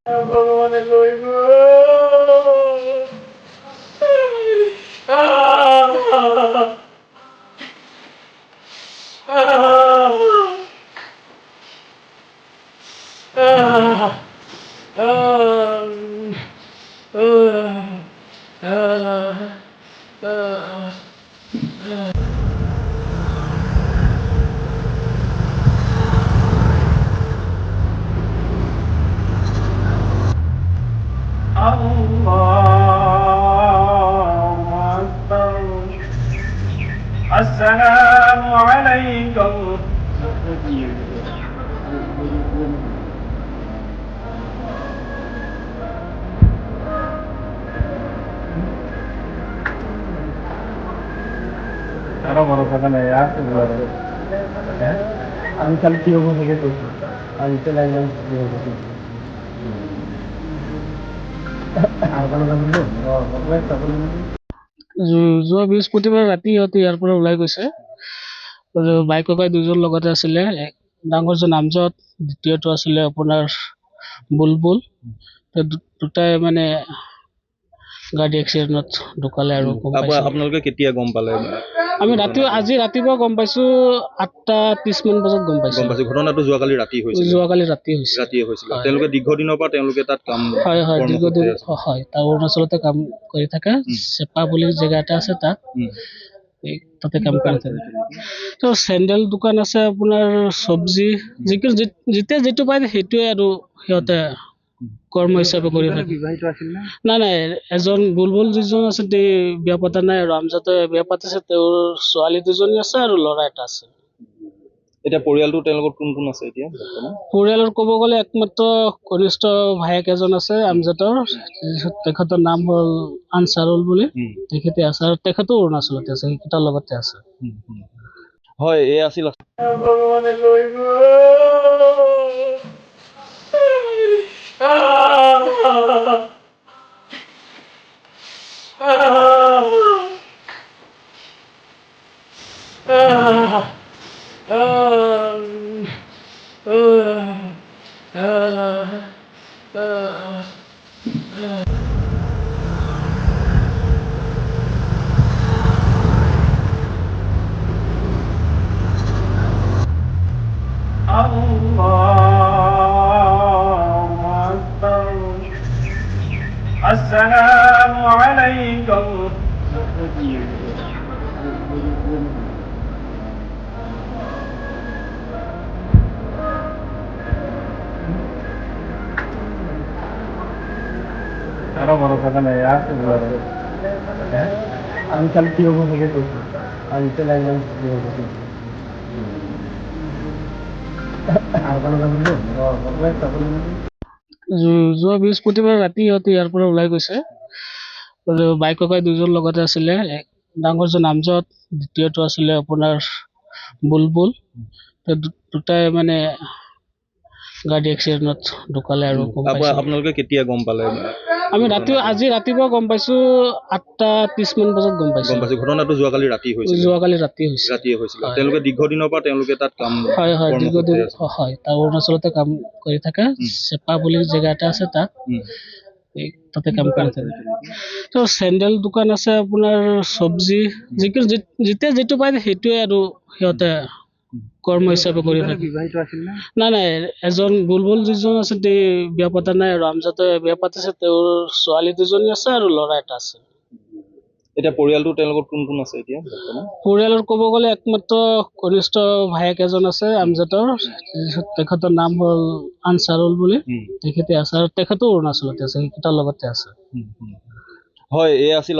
ভগবানের লইব السلام عليكم আরো বড় কথা নাই আমি খালি কি হবো থেকে করছি আমি চলে আসলাম যোৱা বৃহস্পতিবাৰ ৰাতি সিহঁতে ইয়াৰ পৰা ওলাই গৈছে। বাইক ককাই দুজন লগতে আছিলে, ডাঙৰজন নামজত, দ্বিতীয়টো আছিলে আপোনাৰ বুলবুল। দুটাই মানে গাড়ী এক্সিডেণ্টত ঢুকালে আৰু আপোনালোকে কেতিয়া গম পালে? আমি আজি ৰাতিপুৱা গম পাইছো, 8:30 মান বজাত গম পাইছো। ঘটনাটো যোৱাকালি ৰাতি হৈছিল। ৰাতিয়ে হৈছিল। তেওঁলোকে দীৰ্ঘদিনৰ পৰা তেওঁলোকে তাত কাম হয় দীৰ্ঘদিন হয়, তাৰ অৰুণাচলতে কাম কৰি থাকে। চেপা বুলি জেগা এটা আছে, তাতে কাম কৰি থাকে। তো চেণ্ডেল দোকান আছে, আপোনাৰ চব্জি, যেতিয়া যিটো পায় সেইটোৱে আৰু সিহঁতে কৰ্ম হিচাপে কৰি থাকে। নাই এজন বুলবুল যিজন আছে বিয়া পতা নাই, আৰু আমজাতে বিয়া পাতিছে। তেওঁৰ ছোৱালী দুজনী আছে আৰু ল'ৰা এটা আছে। এতিয়া পৰিয়ালটো তেওঁলোকৰ কোন কোন আছে? এতিয়া পৰিয়ালৰ ক'ব গ'লে একমাত্ৰ কনিষ্ঠ ভায়েক এজন আছে আমজাতৰ, তেখেতৰ নাম হ'ল আনচাৰুল বুলি, তেখেতে আছে, আৰু তেখেতো অৰুণাচলতে আছে, সেইকেইটাৰ লগতে আছে। হয়, এই আছিল ভগবানে লইব السلام عليكم আরো বড় কথা নাই আমি খালি কি হবো থেকে করছি আমি চলে আসলাম যোৱা বৃহস্পতিবাৰ ৰাতি সিহঁতে ইয়াৰ পৰা ওলাই গৈছে। বাইক ককাই দুজন লগতে আছিলে, ডাঙৰজন নামজত, দ্বিতীয়টো আছিলে আপোনাৰ বুলবুল। দুটাই মানে গাড়ী এক্সিডেণ্টত ঢুকালে আৰু আপোনালোকে কেতিয়া গম পালে? আমি আজি ৰাতিপুৱা গম পাইছো, 8:30 মান বজাত গম পাইছো। ঘটনাটো যোৱাকালি ৰাতি হৈছিল। ৰাতিয়ে হৈছিল। তেওঁলোকে দীৰ্ঘদিনৰ পৰা তেওঁলোকে তাত কাম হয় দীৰ্ঘদিন হয়, তাৰ অৰুণাচলতে কাম কৰি থাকে। চেপা বুলি জেগা এটা আছে, তাতে কাম কৰি থাকে। তো চেণ্ডেল দোকান আছে, আপোনাৰ চব্জি, যেতিয়া যিটো পায় সেইটোৱে আৰু সিহঁতে কৰ্ম হিচাপে কৰি থাকে। নাই এজন বুলবুল যিজন আছে বিয়া পতা নাই, আৰু আমজাতে বিয়া পাতিছে। তেওঁৰ ছোৱালী দুজনী আছে আৰু ল'ৰা এটা আছে। এতিয়া পৰিয়ালটো তেওঁলোকৰ কোন কোন আছে? এতিয়া পৰিয়ালৰ ক'ব গ'লে একমাত্ৰ কনিষ্ঠ ভায়েক এজন আছে আমজাতৰ, তেখেতৰ নাম হ'ল আনচাৰুল বুলি, তেখেতে আছে, আৰু তেখেতো অৰুণাচলতে আছে, সেইকেইটাৰ লগতে আছে। হয়, এই আছিল